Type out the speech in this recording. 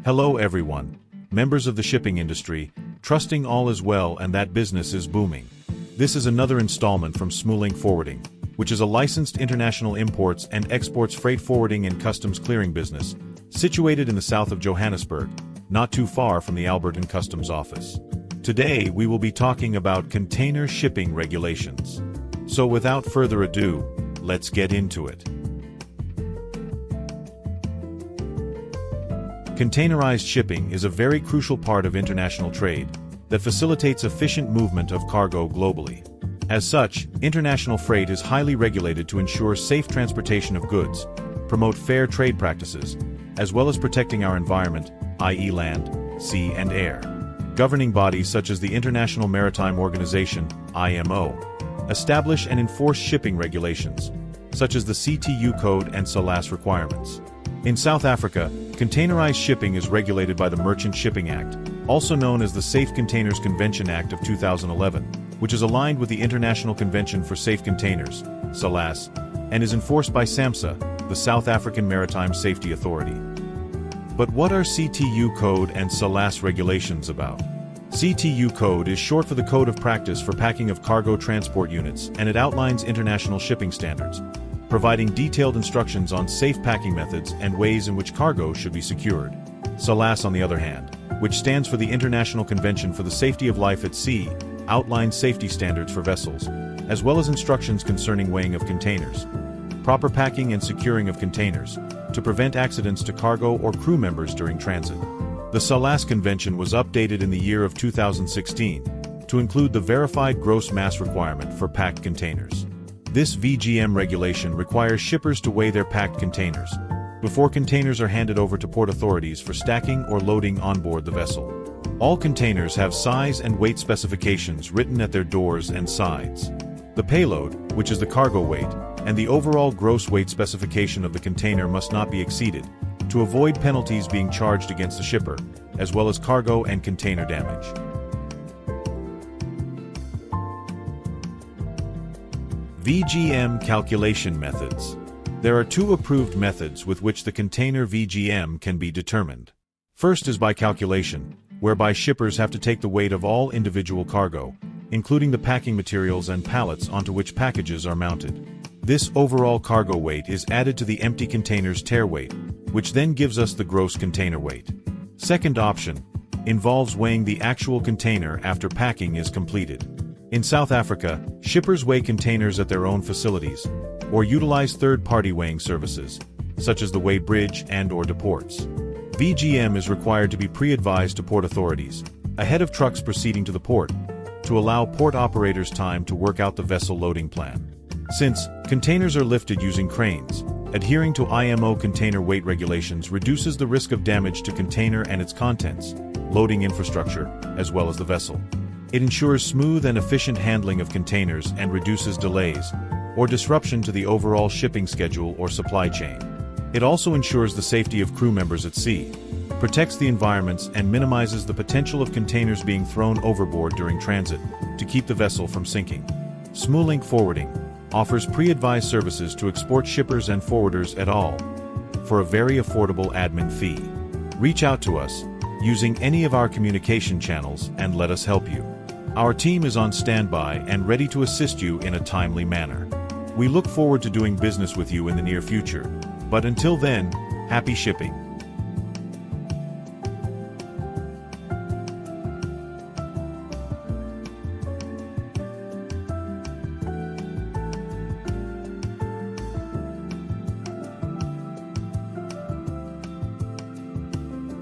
Hello everyone, members of the shipping industry, trusting all is well and that business is booming. This is another installment from Smuling Forwarding, which is a licensed international imports and exports freight forwarding and customs clearing business, situated in the south of Johannesburg, not too far from the Alberton Customs Office. Today we will be talking about container shipping regulations. So without further ado, let's get into it. Containerized shipping is a very crucial part of international trade that facilitates efficient movement of cargo globally. As such, international freight is highly regulated to ensure safe transportation of goods, promote fair trade practices, as well as protecting our environment, i.e. land, sea and air. Governing bodies such as the International Maritime Organization, IMO, establish and enforce shipping regulations, such as the CTU Code and SALAS requirements. In South Africa, containerized shipping is regulated by the Merchant Shipping Act, also known as the Safe Containers Convention Act of 2011, which is aligned with the International Convention for Safe Containers, SALAS, and is enforced by SAMSA, the South African Maritime Safety Authority. But what are CTU Code and SALAS regulations about? CTU Code is short for the Code of Practice for Packing of Cargo Transport Units, and it outlines international shipping standards, providing detailed instructions on safe packing methods and ways in which cargo should be secured. SALAS, on the other hand, which stands for the International Convention for the Safety of Life at Sea, outlines safety standards for vessels, as well as instructions concerning weighing of containers, proper packing and securing of containers, to prevent accidents to cargo or crew members during transit. The SALAS Convention was updated in the year of 2016 to include the verified gross mass requirement for packed containers. This VGM regulation requires shippers to weigh their packed containers before containers are handed over to port authorities for stacking or loading on board the vessel. All containers have size and weight specifications written at their doors and sides. The payload, which is the cargo weight, and the overall gross weight specification of the container must not be exceeded, to avoid penalties being charged against the shipper, as well as cargo and container damage. VGM calculation methods. There are two approved methods with which the container VGM can be determined. First is by calculation, whereby shippers have to take the weight of all individual cargo, including the packing materials and pallets onto which packages are mounted. This overall cargo weight is added to the empty container's tare weight, which then gives us the gross container weight. Second option involves weighing the actual container after packing is completed. In South Africa, shippers weigh containers at their own facilities, or utilize third-party weighing services, such as the Weigh Bridge and/or Deports. VGM is required to be pre-advised to port authorities, ahead of trucks proceeding to the port, to allow port operators time to work out the vessel loading plan. Since containers are lifted using cranes, adhering to IMO container weight regulations reduces the risk of damage to container and its contents, loading infrastructure, as well as the vessel. It ensures smooth and efficient handling of containers and reduces delays or disruption to the overall shipping schedule or supply chain. It also ensures the safety of crew members at sea, protects the environments and minimizes the potential of containers being thrown overboard during transit to keep the vessel from sinking. Smuling Forwarding offers pre-advised services to export shippers and forwarders et al. For a very affordable admin fee. Reach out to us using any of our communication channels and let us help you. Our team is on standby and ready to assist you in a timely manner. We look forward to doing business with you in the near future. But until then, happy shipping.